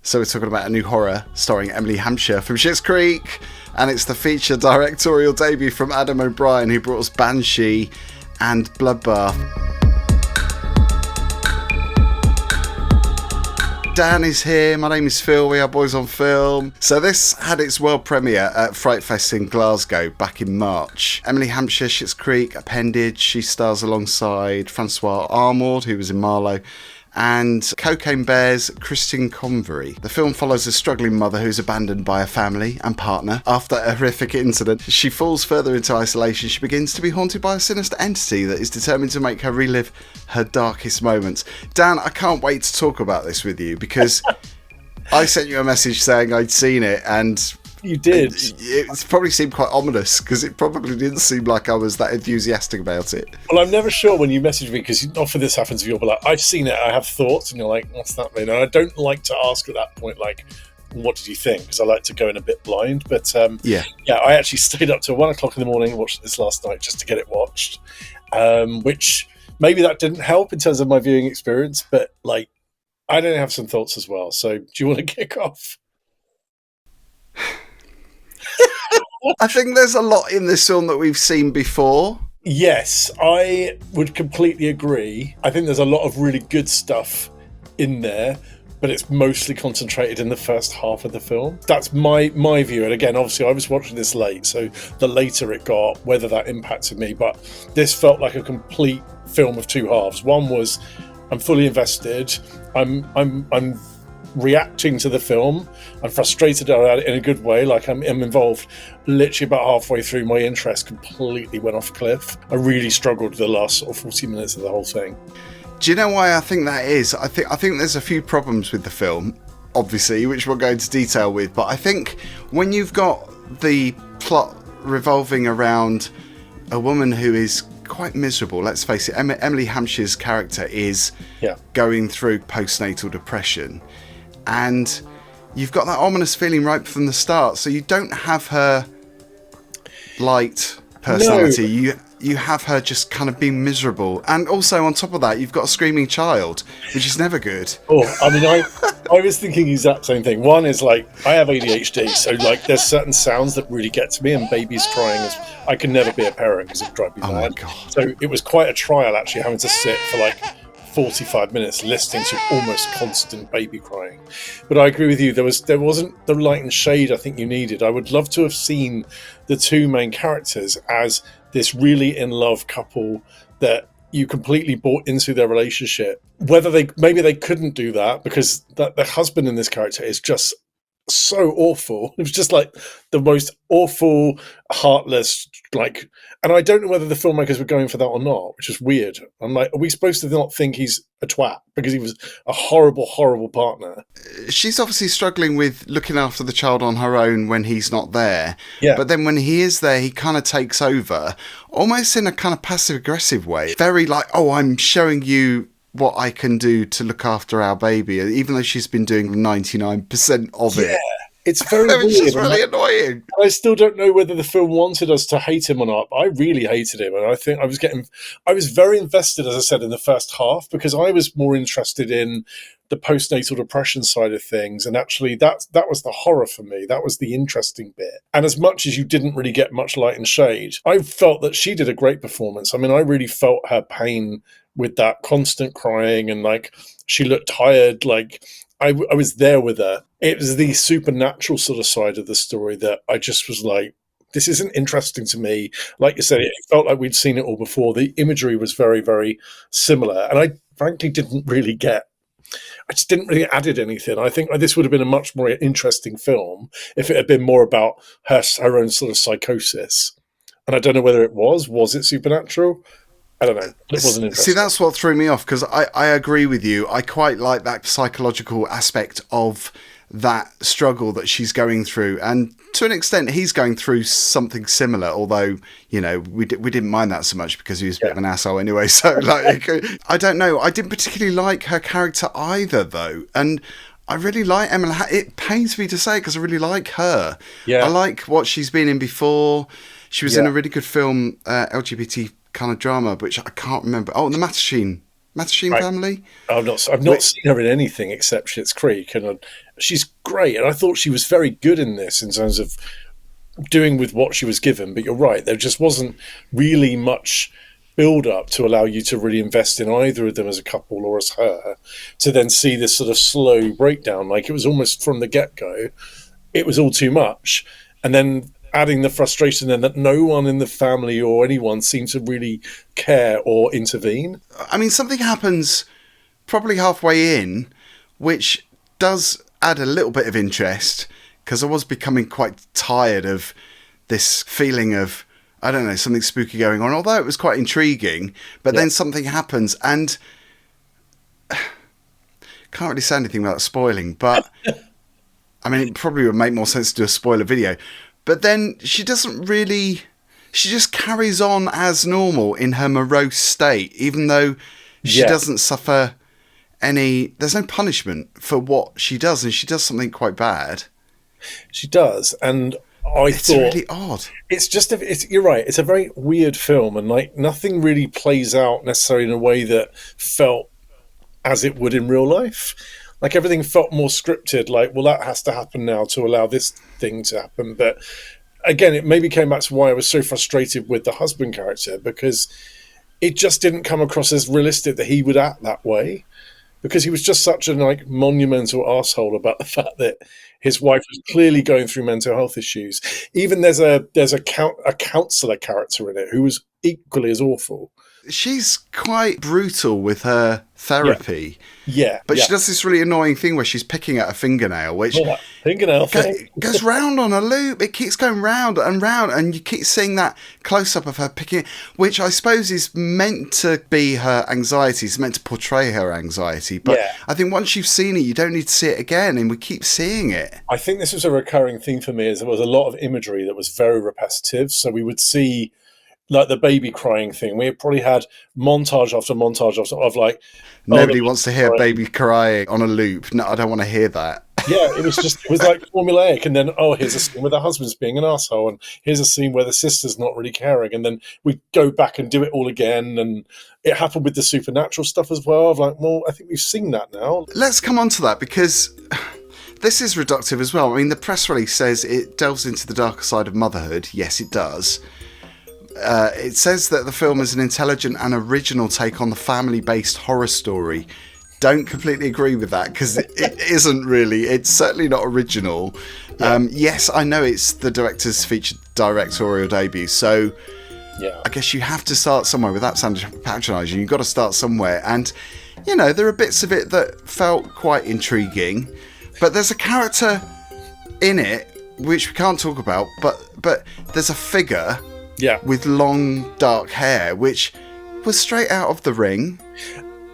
So we're talking about a new horror starring Emily Hampshire from Schitt's Creek, and it's the feature directorial debut from Adam O'Brien, who brought us Banshee and Bloodbath. Dan is here, my name is Phil, we are Boys on Film. So this had its world premiere at Fright Fest in Glasgow back in March. Emily Hampshire, Schitt's Creek, Appendage, she stars alongside Francois Armand, who was in Marlowe, and Cocaine Bear's Christian Convery. The film follows a struggling mother who's abandoned by her family and partner. After a horrific incident, she falls further into isolation. She begins to be haunted by a sinister entity that is determined to make her relive her darkest moments. Dan, I can't wait to talk about this with you because I sent you a message saying I'd seen it, and you did. It probably seemed quite ominous because it probably didn't seem like I was that enthusiastic about it. Well, I'm never sure when you message me because often this happens. You'll be like, "I've seen it. I have thoughts," and you're like, "What's that mean?" And I don't like to ask at that point, like, "What did you think?" Because I like to go in a bit blind. But yeah, I actually stayed up till 1 o'clock in the morning and watched this last night just to get it watched. Which maybe that didn't help in terms of my viewing experience, but like, I don't have some thoughts as well. So, do you want to kick off? I think there's a lot in this film that we've seen before. Yes, I would completely agree. I think there's a lot of really good stuff in there, but it's mostly concentrated in the first half of the film. That's my view. And again, obviously, I was watching this late, so the later it got, whether that impacted me. But this felt like a complete film of two halves. One was, I'm fully invested. I'm reacting to the film. I'm frustrated about it in a good way, like I'm involved. Literally about halfway through, my interest completely went off a cliff. I really struggled the last sort of 40 minutes of the whole thing. Do you know why I think that is? I think there's a few problems with the film, obviously, which we'll go into detail with, but I think when you've got the plot revolving around a woman who is quite miserable, let's face it, Emily Hampshire's character is going through postnatal depression, and you've got that ominous feeling right from the start. So you don't have her light personality. No. You have her just kind of being miserable. And also on top of that, you've got a screaming child, which is never good. Oh, I mean, I was thinking the exact same thing. One is like, I have ADHD, so like there's certain sounds that really get to me, and babies crying I can never be a parent because it drives me mad. My God. So it was quite a trial actually having to sit for like 45 minutes listening to almost constant baby crying. But I agree with you, there wasn't the light and shade I think you needed. I would love to have seen the two main characters as this really in love couple that you completely bought into their relationship. Whether maybe they couldn't do that because the husband in this character is just so awful. It was just like the most awful, heartless, like, and I don't know whether the filmmakers were going for that or not, which is weird. I'm like, are we supposed to not think he's a twat because he was a horrible, horrible partner? She's obviously struggling with looking after the child on her own when he's not there. Yeah. But then when he is there, he kind of takes over, almost in a kind of passive-aggressive way. Very like, oh, I'm showing you what I can do to look after our baby, even though she's been doing 99% of it. It's very weird. It's really annoying. I still don't know whether the film wanted us to hate him or not. I really hated him, and I think I was very invested, as I said, in the first half because I was more interested in the postnatal depression side of things, and actually that was the horror for me. That was the interesting bit. And as much as you didn't really get much light and shade, I felt that she did a great performance. I mean, I really felt her pain with that constant crying, and like she looked tired. Like I was there with her. It was the supernatural sort of side of the story that I just was like, this isn't interesting to me. Like you said, it felt like we'd seen it all before. The imagery was very, very similar, and I frankly I just didn't really added anything. I think this would have been a much more interesting film if it had been more about her own sort of psychosis. And I don't know whether it was it supernatural? I don't know. It wasn't interesting. See, that's what threw me off because I agree with you. I quite like that psychological aspect of that struggle that she's going through, and to an extent he's going through something similar, although we didn't mind that so much because he was a bit of an asshole anyway, so like I don't know, I didn't particularly like her character either though, and I really like Emily. It pains me to say because I really like her. I like what she's been in before. She was in a really good film, LGBT kind of drama, which I can't remember. Oh, The Mattachine Mattachine Family. I've not seen her in anything except Schitt's Creek, and she's great. And I thought she was very good in this in terms of doing with what she was given. But you're right, there just wasn't really much build up to allow you to really invest in either of them as a couple or as her, to then see this sort of slow breakdown. Like, it was almost from the get-go, it was all too much. And then adding the frustration then that no one in the family or anyone seemed to really care or intervene. I mean, something happens probably halfway in, which does add a little bit of interest, because I was becoming quite tired of this feeling of, I don't know, something spooky going on, although it was quite intriguing. But then something happens, and can't really say anything without spoiling, but I mean, it probably would make more sense to do a spoiler video. But then she just carries on as normal in her morose state, even though she doesn't suffer there's no punishment for what she does, and she does something quite bad. She does, and it's really odd. You're right. It's a very weird film, and like nothing really plays out necessarily in a way that felt as it would in real life. Like, everything felt more scripted. Like, well, that has to happen now to allow this thing to happen. But again, it maybe came back to why I was so frustrated with the husband character, because it just didn't come across as realistic that he would act that way. Because he was just such a monumental arsehole about the fact that his wife was clearly going through mental health issues. Even there's a counsellor character in it who was equally as awful. She's quite brutal with her therapy. But she does this really annoying thing where she's picking at a fingernail, which goes round on a loop. It keeps going round and round, and you keep seeing that close-up of her picking, which I suppose is meant to be her anxiety. It's meant to portray her anxiety. But I think once you've seen it, you don't need to see it again, and we keep seeing it. I think this was a recurring theme for me, is there was a lot of imagery that was very repetitive. So we would see, like, the baby crying thing. We probably had montage after montage of like... Nobody wants to hear a baby crying on a loop. No, I don't want to hear that. Yeah, it was like formulaic. And then, here's a scene where the husband's being an arsehole, and here's a scene where the sister's not really caring. And then we go back and do it all again. And it happened with the supernatural stuff as well. I'm like, well, I think we've seen that now. Let's come on to that, because this is reductive as well. I mean, the press release says it delves into the darker side of motherhood. Yes, it does. It says that the film is an intelligent and original take on the family-based horror story. Don't completely agree with that, because it isn't really. It's certainly not original. Yes, I know it's the director's featured directorial debut, so I guess you have to start somewhere. Without sounding patronising, you've got to start somewhere. And, there are bits of it that felt quite intriguing, but there's a character in it which we can't talk about, but there's a figure... with long, dark hair, which was straight out of The Ring.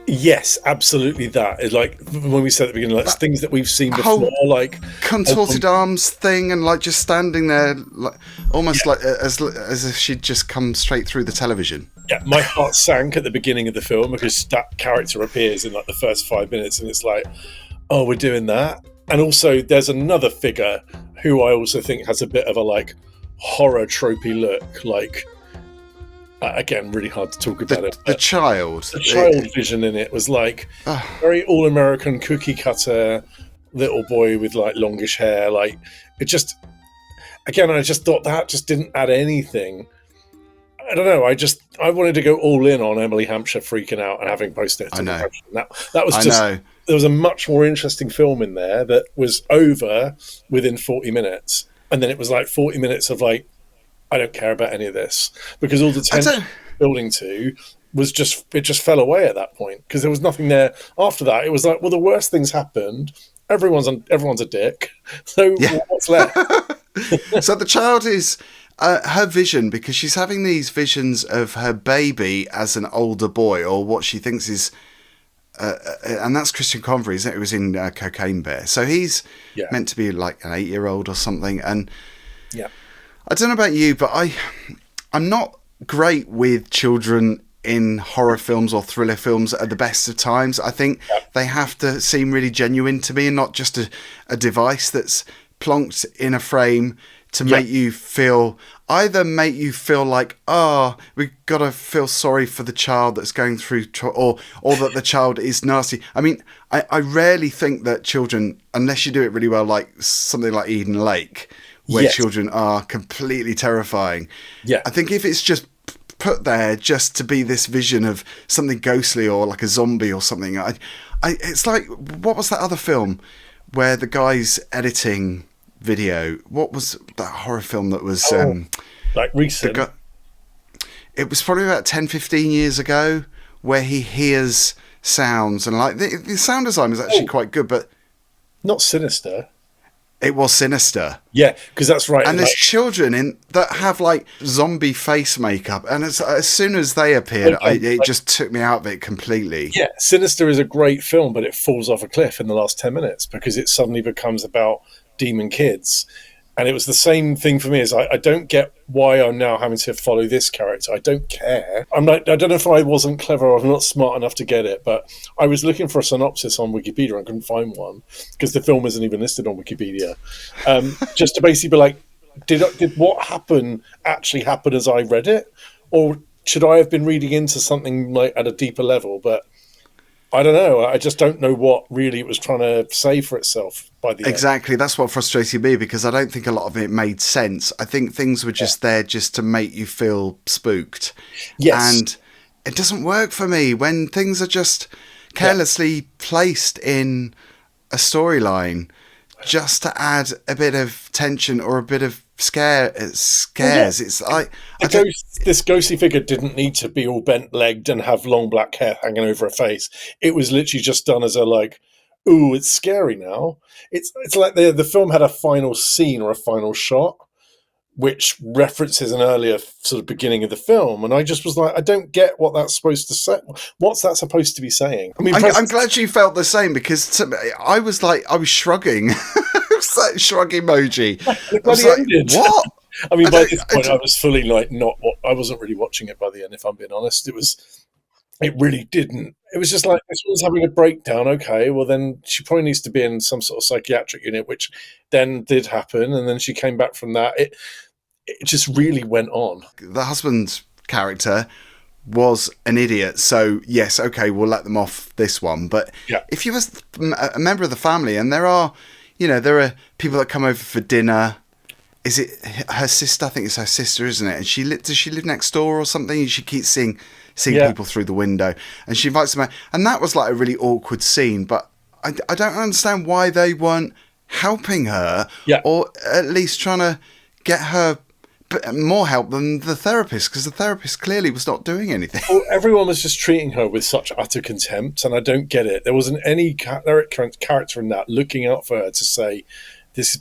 Yes, absolutely that. It's like, when we said at the beginning, like, things that we've seen before, like... contorted arms thing, and, like, just standing there, like, almost like as if she'd just come straight through the television. Yeah, my heart sank at the beginning of the film, because that character appears in, like, the first 5 minutes, and it's like, oh, we're doing that? And also, there's another figure who I also think has a bit of a, like, horror tropey look, like, again, really hard to talk about it. The child vision in it was like very all-American cookie cutter little boy with like longish hair. Like, it just, again, I just thought that just didn't add anything. I don't know. I wanted to go all in on Emily Hampshire freaking out and having postnatal depression. That was just. There was a much more interesting film in there that was over within 40 minutes. And then it was like 40 minutes of like, I don't care about any of this, because all the tension building to was just fell away at that point, because there was nothing there after that. It was like, well, the worst things happened. Everyone's a dick. So what's left? So the child is her vision, because she's having these visions of her baby as an older boy, or what she thinks is. And that's Christian Convery, isn't it? It was in Cocaine Bear. So he's meant to be like an 8-year-old or something. And I don't know about you, but I'm not great with children in horror films or thriller films at the best of times. I think they have to seem really genuine to me, and not just a device that's plonked in a frame to make you feel like, we've got to feel sorry for the child that's going through, or that the child is nasty. I mean, I rarely think that children, unless you do it really well, like something like Eden Lake, where children are completely terrifying. Yeah. I think if it's just put there just to be this vision of something ghostly or like a zombie or something, it's like, what was that other film where the guy's editing video? What was that horror film that was like recent? It was probably about 10-15 years ago, where he hears sounds, and like the sound design was actually quite good, but not Sinister. It was Sinister. Yeah, because that's right. And there's children that have like zombie face makeup, and as soon as they appeared, it just took me out of it completely. Yeah, Sinister is a great film, but it falls off a cliff in the last 10 minutes because it suddenly becomes about demon kids. And it was the same thing for me, as I don't get why I'm now having to follow this character. I don't care. I don't know if I wasn't clever or I'm not smart enough to get it, but I was looking for a synopsis on Wikipedia and couldn't find one because the film isn't even listed on Wikipedia. Just to basically be like, did what happened actually happen as I read it? Or should I have been reading into something like at a deeper level? But I don't know. I just don't know what really it was trying to say for itself by the end. Exactly. That's what frustrated me, because I don't think a lot of it made sense. I think things were just there just to make you feel spooked. Yes. And it doesn't work for me when things are just carelessly placed in a storyline just to add a bit of tension or a bit of scares. It's like this ghostly figure didn't need to be all bent-legged and have long black hair hanging over her face. It was literally just done as a like, ooh, it's scary now. It's like the film had a final scene or a final shot which references an earlier sort of beginning of the film, and I just was like, I don't get what that's supposed to say. What's that supposed to be saying? I mean, I'm glad you felt the same, because I was shrugging. It was that shrug emoji. I was like, what? I mean, by this point, I was fully like I wasn't really watching it by the end, if I'm being honest. It really didn't. It was just like, this was having a breakdown. Okay, well then she probably needs to be in some sort of psychiatric unit, which then did happen, and then she came back from that. It just really went on. The husband's character was an idiot, so yes, okay, we'll let them off this one. But if you was a member of the family, and there are people that come over for dinner. Is it her sister? I think it's her sister, isn't it? And does she live next door or something? And she keeps seeing people through the window, and she invites them out. And that was like a really awkward scene, but I don't understand why they weren't helping her, or at least trying to get her more help than the therapist, because the therapist clearly was not doing anything. Well, everyone was just treating her with such utter contempt, and I don't get it. There wasn't any character in that looking out for her to say, this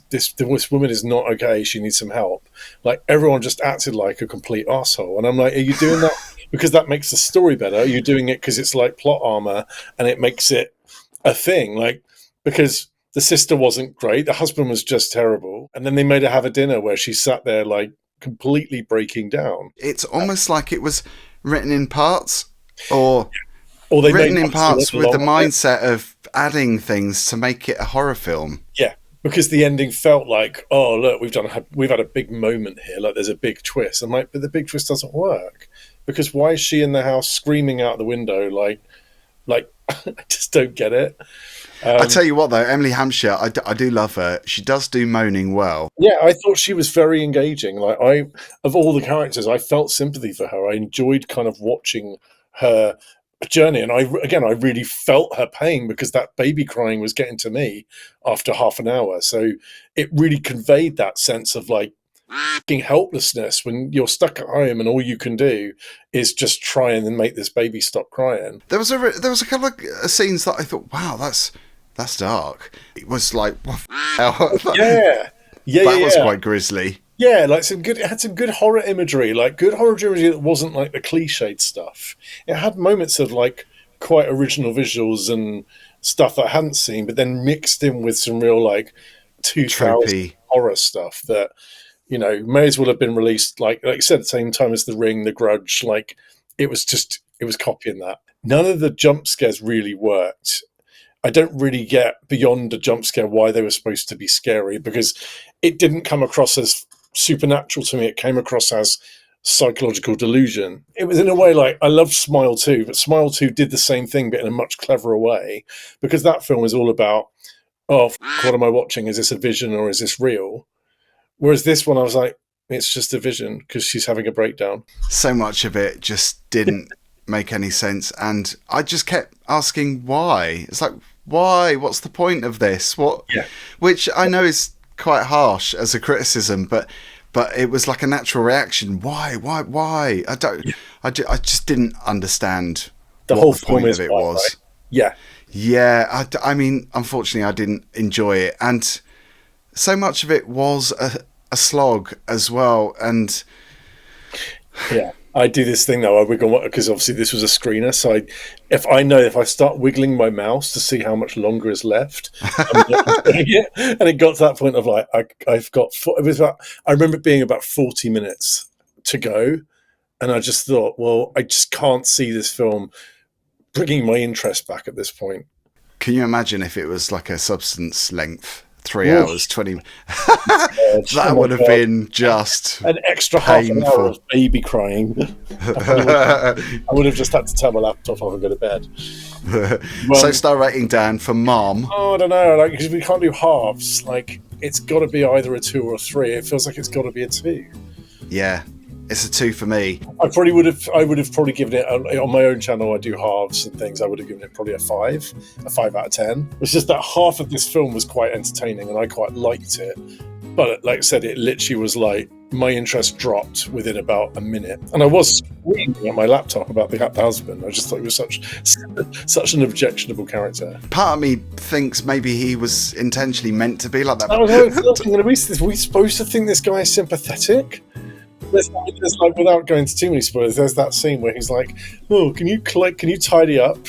woman is not okay, she needs some help. Like, everyone just acted like a complete asshole, and I'm like, are you doing that because that makes the story better? Are you doing it because it's like plot armor and it makes it a thing? Like, because the sister wasn't great, the husband was just terrible, and then they made her have a dinner where she sat there like completely breaking down. It's almost like it was written in parts, or they written in parts with the mindset of adding things to make it a horror film. Yeah, because the ending felt like, oh look, we've had a big moment here, like there's a big twist. I'm like, but the big twist doesn't work, because why is she in the house screaming out the window like I just don't get it. I tell you what though, Emily Hampshire, I do love her. She does do moaning well. Yeah, I thought she was very engaging. Like, of all the characters, I felt sympathy for her. I enjoyed kind of watching her journey, and I really felt her pain, because that baby crying was getting to me after half an hour. So it really conveyed that sense of like helplessness when you're stuck at home and all you can do is just try and then make this baby stop crying. There was a couple of scenes that I thought, wow, that's dark. It was like, what that was quite grisly. Yeah, like it had some good horror imagery, that wasn't like the cliched stuff. It had moments of like quite original visuals and stuff that I hadn't seen, but then mixed in with some real like 2000 horror stuff that, may as well have been released like I said, at the same time as The Ring, The Grudge. Like, it was copying that. None of the jump scares really worked. I don't really get beyond a jump scare why they were supposed to be scary, because it didn't come across as supernatural to me. It came across as psychological delusion. It was in a way like, I loved Smile 2, but Smile 2 did the same thing, but in a much cleverer way, because that film is all about, oh, what am I watching? Is this a vision or is this real? Whereas this one, I was like, it's just a vision because she's having a breakdown. So much of it just didn't make any sense. And I just kept asking why. It's like, why? What's the point of this? What? Yeah. Which I know is quite harsh as a criticism, but it was like a natural reaction. Why? I just didn't understand The what whole the film point is of it quite was. right. Yeah. Yeah, I mean, unfortunately, I didn't enjoy it, and so much of it was a slog as well. And yeah, I do this thing though. I wiggle, because obviously this was a screener. So if I start wiggling my mouse to see how much longer is left, I'm not doing it. And it got to that point of like, I've got. I remember it being about 40 minutes to go, and I just thought, well, I just can't see this film bringing my interest back at this point. Can you imagine if it was like a Substance length, 3 Oof. hours, 20? That would have been just an extra painful. half an hour of baby crying. I would have just had to turn my laptop off and go to bed. So star rating, Dan, for Mom. Oh, I don't know, like, because we can't do halves. Like, it's got to be either a 2 or a 3. It feels like it's got to be a 2. Yeah, it's a 2 for me. I would have probably given it, on my own channel, I do halves and things, I would have given it probably a 5 out of 10. It's just that half of this film was quite entertaining and I quite liked it. But like I said, it literally was like, my interest dropped within about a minute. And I was screaming at my laptop about the husband. I just thought he was such an objectionable character. Part of me thinks maybe he was intentionally meant to be like that. Are we supposed to think this guy is sympathetic? There's like, without going into too many spoilers, there's that scene where he's like, "Oh, can you tidy up?"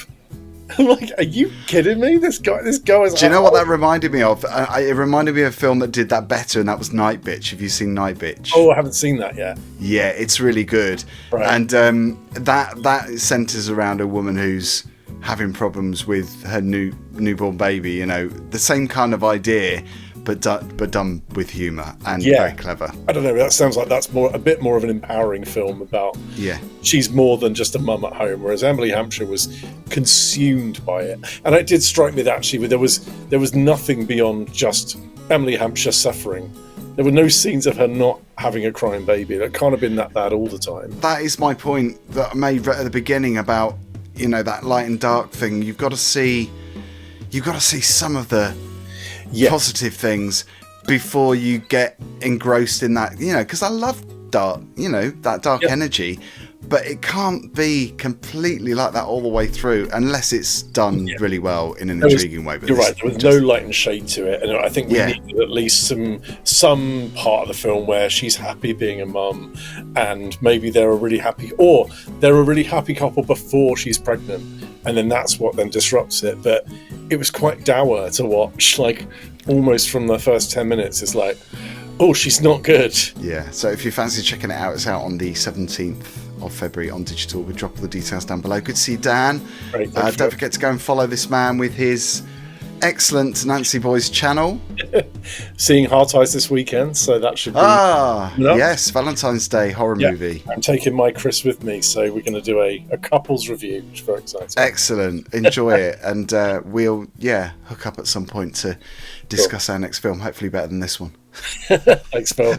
I'm like, "Are you kidding me? This guy is." Do you know what that reminded me of? It reminded me of a film that did that better, and that was Night Bitch. Have you seen Night Bitch? Oh, I haven't seen that yet. Yeah, it's really good. Right. And that centres around a woman who's having problems with her newborn baby. You know, the same kind of idea, but done with humour and very clever. I don't know. That sounds like that's a bit more of an empowering film about. Yeah. She's more than just a mum at home, whereas Emily Hampshire was consumed by it. And it did strike me that actually there was nothing beyond just Emily Hampshire suffering. There were no scenes of her not having a crying baby. That can't have been that bad all the time. That is my point that I made right at the beginning about, you know, that light and dark thing. You've got to see some of the positive things before you get engrossed in that, you know, because I love dark, you know, that dark energy, but it can't be completely like that all the way through unless it's done really well in an intriguing way. But you're right, there was no light and shade to it, and I think we needed at least some part of the film where she's happy being a mum, and maybe they're a really happy couple before she's pregnant, and then that's what then disrupts it. But it was quite dour to watch, like almost from the first 10 minutes. It's like, oh, she's not good. Yeah, so if you fancy checking it out, it's out on the 17th of February on digital. We'll drop all the details down below. Good to see you, Dan. Great, don't forget to go and follow this man with his excellent Nancy Boys channel. Seeing Heart Eyes this weekend, so that should be yes, Valentine's Day horror movie. I'm taking my Chris with me, so we're going to do a couples review, which is very exciting. Excellent, enjoy it, and we'll hook up at some point to discuss our next film, hopefully better than this one. Thanks, Phil.